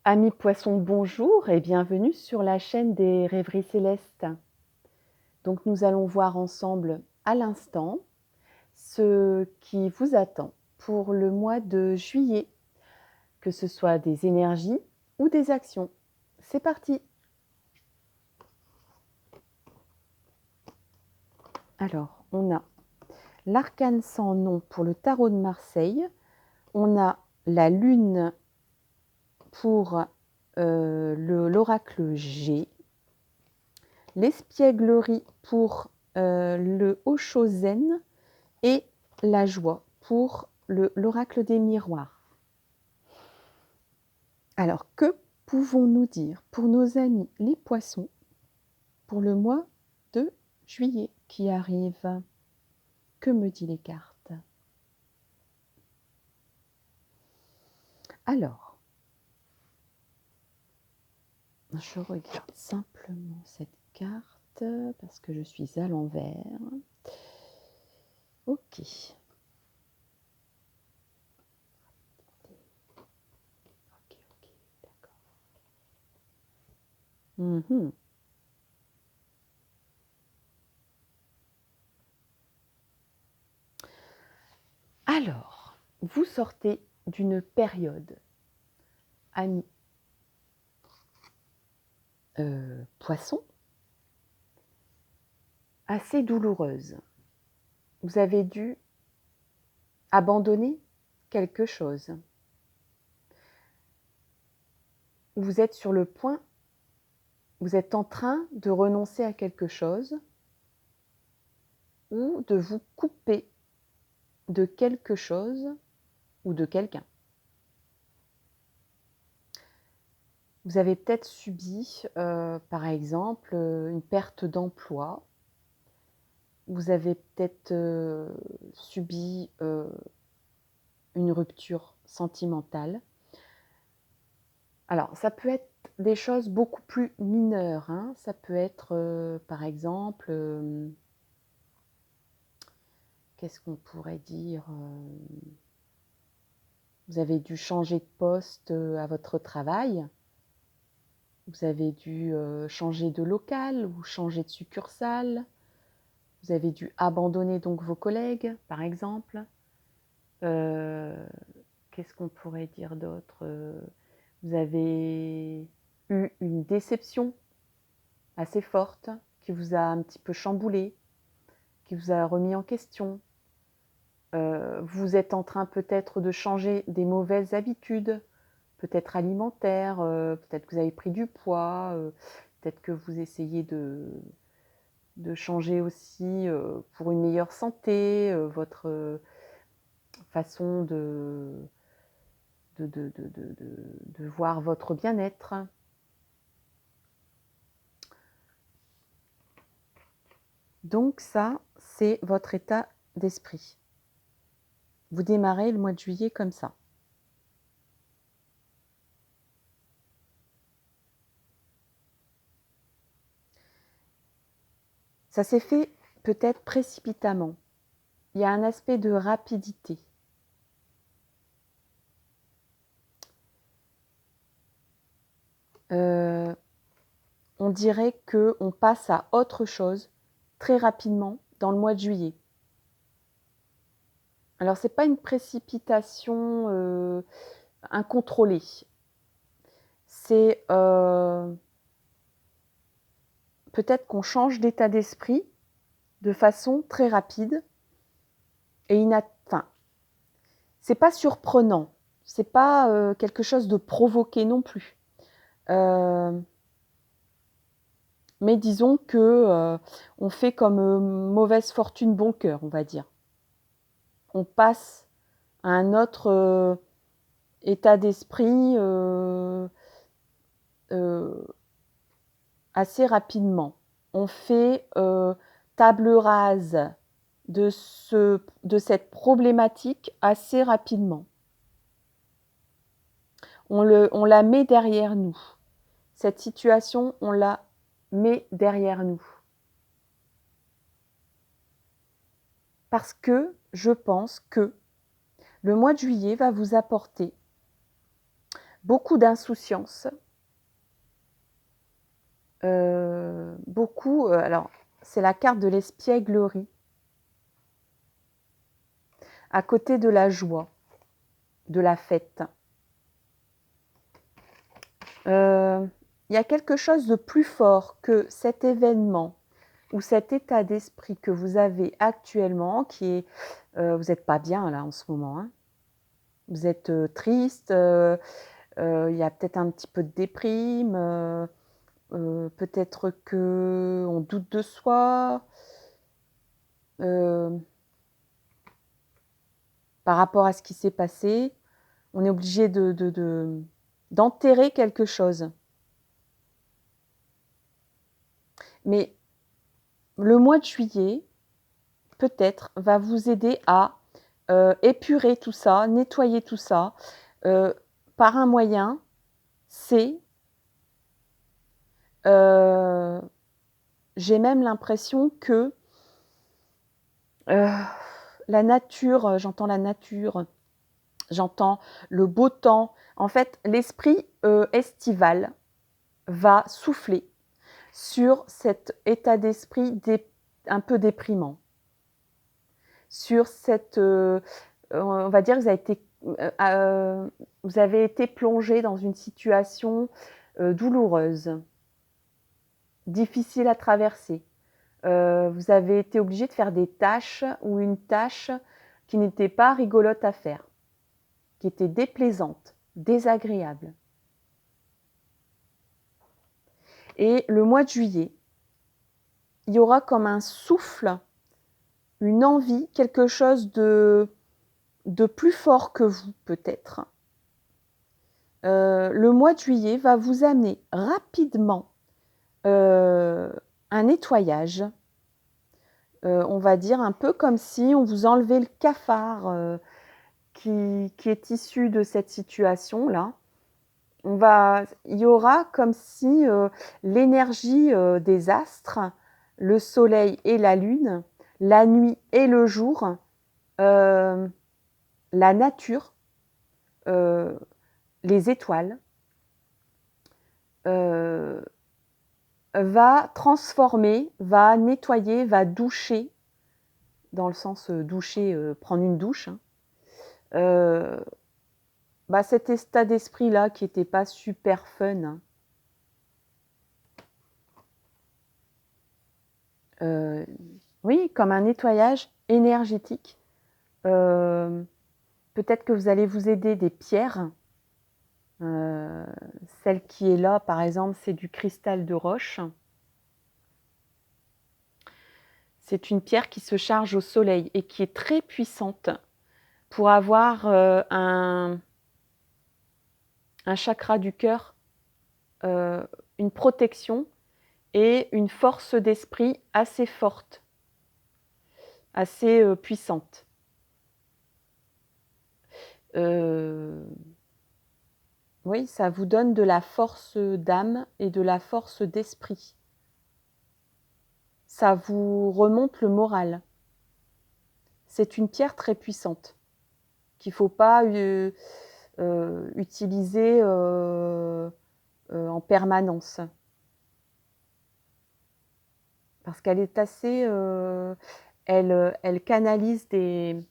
Amis poissons, bonjour et bienvenue sur la chaîne des rêveries célestes. Donc nous allons voir ensemble à l'instant ce qui vous attend pour le mois de juillet, que ce soit des énergies ou des actions. C'est parti! Alors, on a l'arcane sans nom pour le tarot de Marseille, on a la lune pour l'oracle G, l'espièglerie pour le Oshozen et la joie pour l'oracle des miroirs. Alors, que pouvons-nous dire pour nos amis les poissons pour le mois de juillet qui arrive? Que me dit les cartes? Alors, je regarde simplement cette carte parce que je suis à l'envers. Ok. Ok, d'accord. Alors, vous sortez d'une période, amis poissons, assez douloureuse. Vous avez dû abandonner quelque chose. Vous êtes sur le point, vous êtes en train de renoncer à quelque chose ou de vous couper de quelque chose ou de quelqu'un. Vous avez peut-être subi, par exemple, une perte d'emploi. Vous avez peut-être subi une rupture sentimentale. Alors, ça peut être des choses beaucoup plus mineures, hein. Ça peut être, par exemple, qu'est-ce qu'on pourrait dire? Vous avez dû changer de poste à votre travail. Vous avez dû changer de local ou changer de succursale. Vous avez dû abandonner donc vos collègues, par exemple. Qu'est-ce qu'on pourrait dire d'autre? Vous avez eu une déception assez forte qui vous a un petit peu chamboulé, qui vous a remis en question. Vous êtes en train peut-être de changer des mauvaises habitudes, peut-être alimentaires, peut-être que vous avez pris du poids, peut-être que vous essayez de changer aussi pour une meilleure santé, votre façon de voir votre bien-être. Donc ça, c'est votre état d'esprit. Vous démarrez le mois de juillet comme ça. Ça s'est fait peut-être précipitamment. Il y a un aspect de rapidité. On dirait qu'on passe à autre chose très rapidement dans le mois de juillet. Alors, ce n'est pas une précipitation incontrôlée. C'est peut-être qu'on change d'état d'esprit de façon très rapide et enfin, c'est pas surprenant, c'est pas quelque chose de provoqué non plus. Mais disons que on fait comme mauvaise fortune bon cœur, on va dire. On passe à un autre état d'esprit assez rapidement. On fait table rase de cette problématique assez rapidement. On la met derrière nous. Cette situation, on la met derrière nous. Parce que je pense que le mois de juillet va vous apporter beaucoup d'insouciance, alors c'est la carte de l'espièglerie, à côté de la joie, de la fête. Il y a quelque chose de plus fort que cet événement ou cet état d'esprit que vous avez actuellement, qui est, vous n'êtes pas bien là en ce moment, hein. Vous êtes triste, il y a peut-être un petit peu de déprime, peut-être qu'on doute de soi, par rapport à ce qui s'est passé. On est obligé d'enterrer quelque chose. Mais le mois de juillet, peut-être, va vous aider à épurer tout ça, nettoyer tout ça, par un moyen, c'est, j'ai même l'impression que la nature, j'entends la nature, j'entends le beau temps. En fait, l'esprit estival va souffler sur cet état d'esprit un peu déprimant. Sur cette, on va dire que vous avez été plongé dans une situation douloureuse, difficile à traverser. Vous avez été obligé de faire des tâches ou une tâche qui n'était pas rigolote à faire, qui était déplaisante, désagréable. Et le mois de juillet, il y aura comme un souffle, une envie, quelque chose de plus fort que vous peut-être. Le mois de juillet va vous amener rapidement un nettoyage, on va dire un peu comme si on vous enlevait le cafard qui est issu de cette situation-là. Il y aura comme si l'énergie des astres, le soleil et la lune, la nuit et le jour, la nature, les étoiles, va transformer, va nettoyer, va doucher, dans le sens doucher, prendre une douche, hein, cet état d'esprit-là qui n'était pas super fun, hein. Oui, comme un nettoyage énergétique. Peut-être que vous allez vous aider des pierres. Celle qui est là, par exemple, c'est du cristal de roche. C'est une pierre qui se charge au soleil et qui est très puissante pour avoir un chakra du cœur, une protection et une force d'esprit assez forte, assez puissante. Oui, ça vous donne de la force d'âme et de la force d'esprit. Ça vous remonte le moral. C'est une pierre très puissante qu'il ne faut pas utiliser en permanence. Parce qu'elle est assez... elle canalise des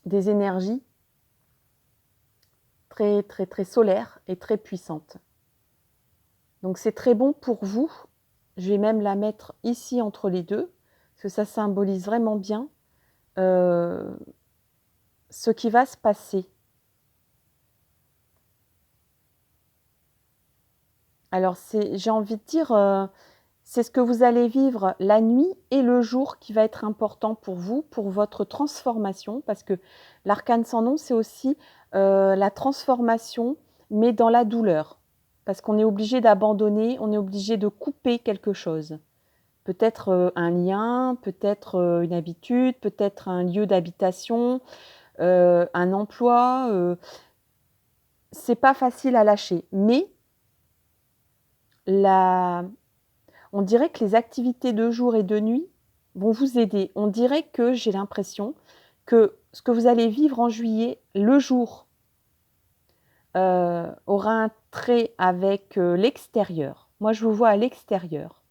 énergies très, très, très solaires et très puissantes. Donc c'est très bon pour vous. Je vais même la mettre ici entre les deux, parce que ça symbolise vraiment bien ce qui va se passer. Alors j'ai envie de dire, c'est ce que vous allez vivre la nuit et le jour qui va être important pour vous, pour votre transformation, parce que l'arcane sans nom, c'est aussi la transformation, mais dans la douleur. Parce qu'on est obligé d'abandonner, on est obligé de couper quelque chose. Peut-être un lien, peut-être une habitude, peut-être un lieu d'habitation, un emploi. C'est pas facile à lâcher, mais on dirait que les activités de jour et de nuit vont vous aider. On dirait que j'ai l'impression que ce que vous allez vivre en juillet, le jour, aura un trait avec l'extérieur. Moi, je vous vois à l'extérieur.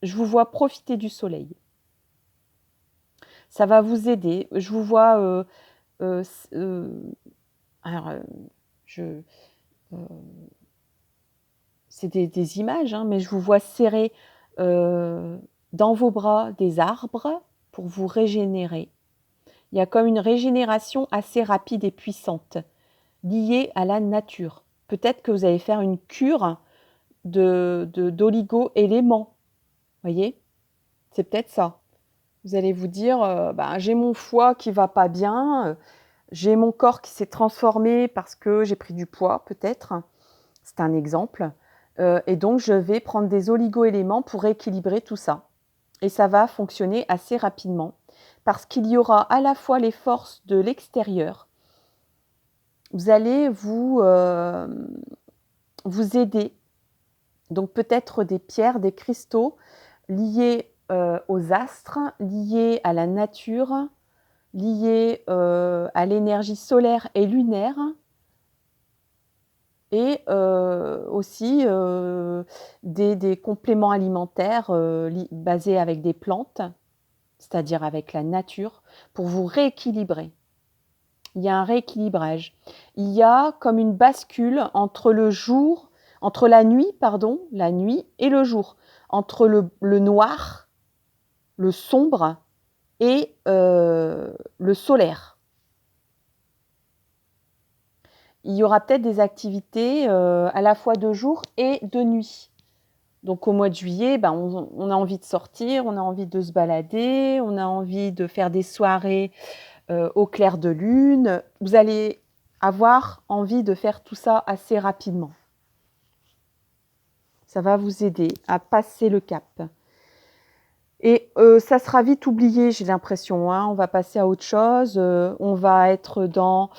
Je vous vois profiter du soleil. Ça va vous aider. Je vous vois... alors, c'est des images, hein, mais je vous vois serrer dans vos bras des arbres pour vous régénérer. Il y a comme une régénération assez rapide et puissante, liée à la nature. Peut-être que vous allez faire une cure d'oligo-éléments. Voyez? C'est peut-être ça. Vous allez vous dire, bah, j'ai mon foie qui va pas bien, j'ai mon corps qui s'est transformé parce que j'ai pris du poids, peut-être. C'est un exemple. Et donc, je vais prendre des oligo-éléments pour équilibrer tout ça. Et ça va fonctionner assez rapidement parce qu'il y aura à la fois les forces de l'extérieur. Vous allez vous aider. Donc, peut-être des pierres, des cristaux liés aux astres, liés à la nature, liés à l'énergie solaire et lunaire. Et aussi des compléments alimentaires basés avec des plantes, c'est-à-dire avec la nature, pour vous rééquilibrer. Il y a un rééquilibrage. Il y a comme une bascule entre la nuit et le jour, entre le noir, le sombre et le solaire. Il y aura peut-être des activités à la fois de jour et de nuit. Donc au mois de juillet, ben, on a envie de sortir, on a envie de se balader, on a envie de faire des soirées au clair de lune. Vous allez avoir envie de faire tout ça assez rapidement. Ça va vous aider à passer le cap. Et ça sera vite oublié, j'ai l'impression. Hein. On va passer à autre chose. On va être dans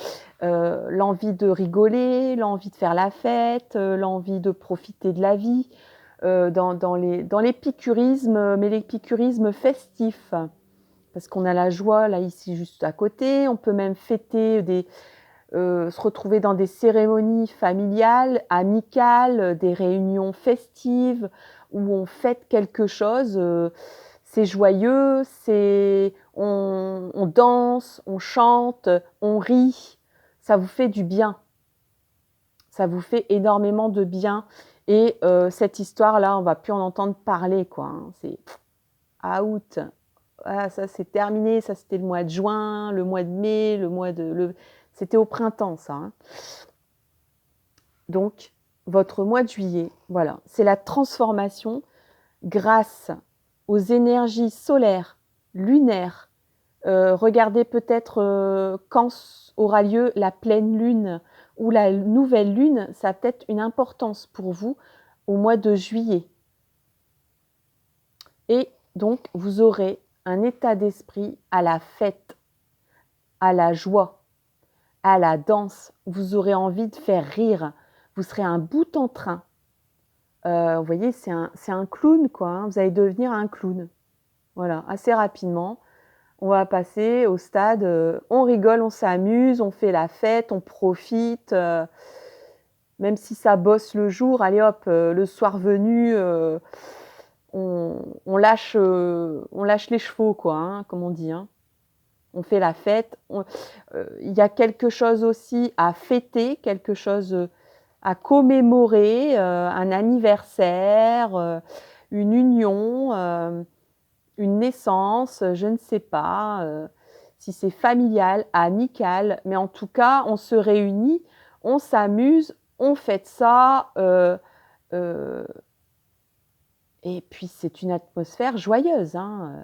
l'envie de rigoler, l'envie de faire la fête, l'envie de profiter de la vie, dans l'épicurisme, mais l'épicurisme festif. Parce qu'on a la joie, là, ici, juste à côté. On peut même fêter se retrouver dans des cérémonies familiales, amicales, des réunions festives, où on fête quelque chose. C'est joyeux, on danse, on chante, on rit. Ça vous fait du bien. Ça vous fait énormément de bien. Et cette histoire-là, on ne va plus en entendre parler, quoi. Hein. C'est out. Ah, ça, c'est terminé. Ça, c'était le mois de juin, le mois de mai, c'était au printemps, ça. Hein. Donc, votre mois de juillet, voilà, c'est la transformation grâce aux énergies solaires, lunaires. Regardez peut-être quand aura lieu la pleine lune ou la nouvelle lune, ça a peut-être une importance pour vous au mois de juillet. Et donc, vous aurez un état d'esprit à la fête, à la joie, à la danse. Vous aurez envie de faire rire. Vous serez un bout en train. Vous voyez, c'est un clown, quoi. Hein. Vous allez devenir un clown. Voilà, assez rapidement. On va passer au stade, on rigole, on s'amuse, on fait la fête, on profite. Même si ça bosse le jour, allez hop, le soir venu, on lâche les chevaux, quoi, hein, comme on dit. Hein. On fait la fête. Il y a quelque chose aussi à fêter, quelque chose à commémorer, un anniversaire, une union, une naissance, je ne sais pas si c'est familial, amical, mais en tout cas, on se réunit, on s'amuse, on fête ça, et puis c'est une atmosphère joyeuse. Hein.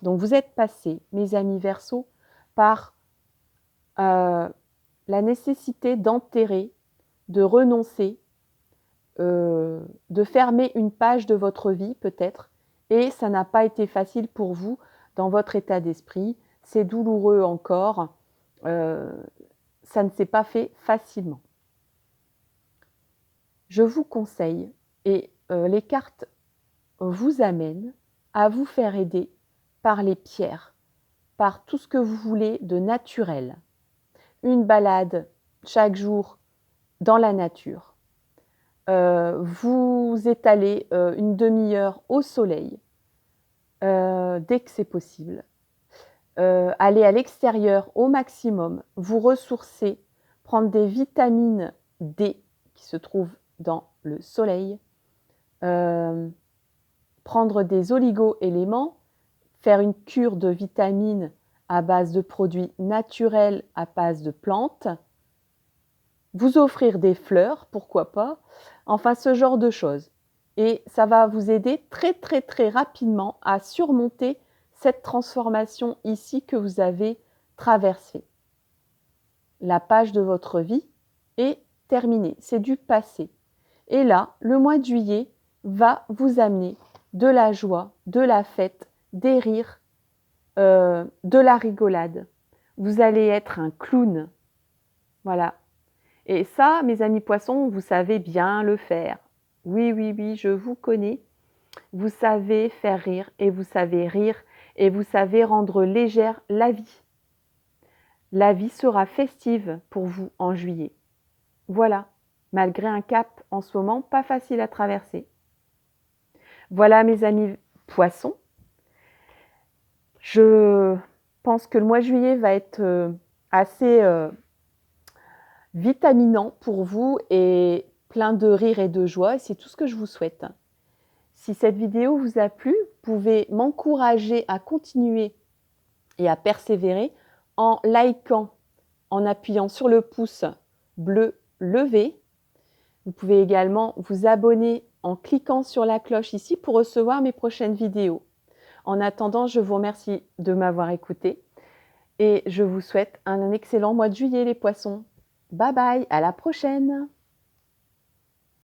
Donc vous êtes passés, mes amis Verseaux, par la nécessité d'enterrer, de renoncer, de fermer une page de votre vie peut-être, et ça n'a pas été facile pour vous dans votre état d'esprit, c'est douloureux encore, ça ne s'est pas fait facilement. Je vous conseille, et les cartes vous amènent à vous faire aider par les pierres, par tout ce que vous voulez de naturel. Une balade chaque jour dans la nature. Vous étalez une demi-heure au soleil dès que c'est possible. Allez à l'extérieur au maximum, vous ressourcer, prendre des vitamines D qui se trouvent dans le soleil, prendre des oligo-éléments, faire une cure de vitamines à base de produits naturels à base de plantes, vous offrir des fleurs, pourquoi pas, enfin ce genre de choses. Et ça va vous aider très très très rapidement à surmonter cette transformation ici que vous avez traversée. La page de votre vie est terminée, c'est du passé. Et là, le mois de juillet va vous amener de la joie, de la fête, des rires, de la rigolade. Vous allez être un clown. Voilà. Et ça, mes amis poissons, vous savez bien le faire. Oui, oui, oui, je vous connais. Vous savez faire rire et vous savez rendre légère la vie. La vie sera festive pour vous en juillet. Voilà, malgré un cap en ce moment pas facile à traverser. Voilà mes amis poissons. Je pense que le mois de juillet va être assez vitaminant pour vous et plein de rire et de joie. C'est tout ce que je vous souhaite. Si cette vidéo vous a plu, vous pouvez m'encourager à continuer et à persévérer en likant, en appuyant sur le pouce bleu levé. Vous pouvez également vous abonner en cliquant sur la cloche ici pour recevoir mes prochaines vidéos. En attendant, je vous remercie de m'avoir écouté et je vous souhaite un excellent mois de juillet les poissons. Bye bye, à la prochaine!